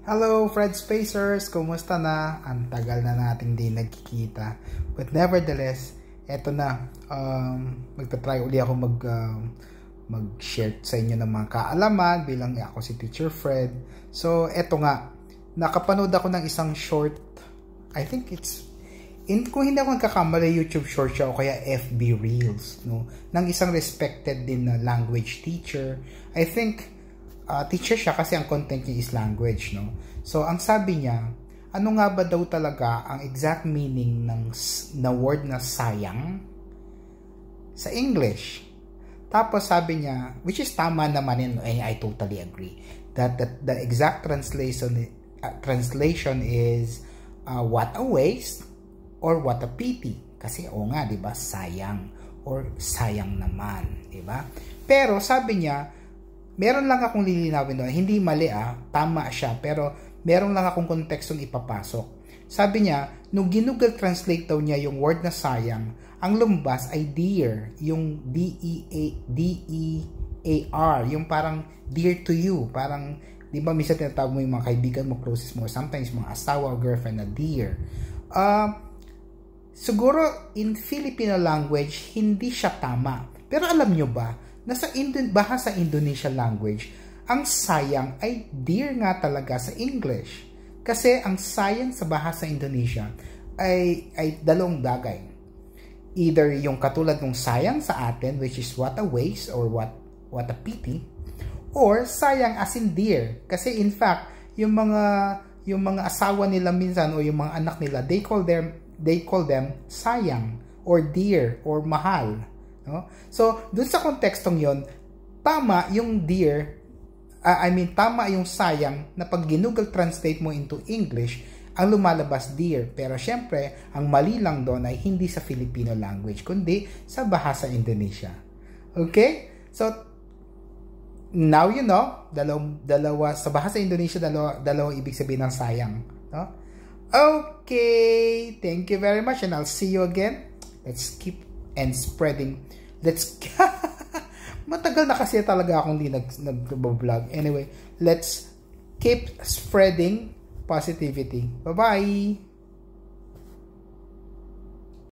Hello, Fred Spacers! Kumusta na? Ang tagal na nating di nagkikita. But nevertheless, eto na. Magta-try uli ako mag-share sa inyo ng mga kaalaman bilang ako si Teacher Fred. So, eto nga. Nakapanood ako ng isang short, I think kung hindi ako nagkakamali, YouTube short siya o kaya FB Reels, no? Ng isang respected din na language teacher. I think teacher siya kasi ang content niya is language, no? So, ang sabi niya, ano nga ba daw talaga ang exact meaning na word na sayang sa English? Tapos sabi niya, which is tama naman yun, and I totally agree, that the exact translation is what a waste or what a pity. Kasi nga, 'di ba? Sayang or sayang naman, 'di ba? Pero sabi niya, meron lang akong lilinawin doon. Hindi mali tama siya, pero meron lang akong kontekstong ipapasok. Sabi niya, nung ginugol translate daw niya yung word na sayang, ang lumabas ay dear, yung D-E-A-R, yung parang dear to you, parang, di ba, minsan tinatawag mo yung mga kaibigan mo, closest mo, sometimes mga asawa o girlfriend na dear. Siguro, in Filipino language, hindi siya tama. Pero alam nyo ba, bahasa Indonesia language, ang sayang ay dear nga talaga sa English. Kasi ang sayang sa bahasa Indonesia ay dalawang bagay. Either yung katulad ng sayang sa atin, which is what a waste or what a pity, or sayang as in dear. Kasi in fact, yung mga asawa nila minsan o yung mga anak nila, they call them sayang or dear or mahal. No? So, dun sa kontekstong yon, tama yung dear, tama yung sayang na pag ginugol translate mo into English, ang lumalabas dear. Pero syempre, ang mali lang doon ay hindi sa Filipino language, kundi sa bahasa Indonesia. Okay? So, now you know, dalawa sa bahasa Indonesia, dalawang ibig sabihin ng sayang. No? Okay, thank you very much and I'll see you again. Let's keep and spreading. Matagal na kasi talaga akong hindi nag-vlog. Anyway, let's keep spreading positivity. Bye-bye!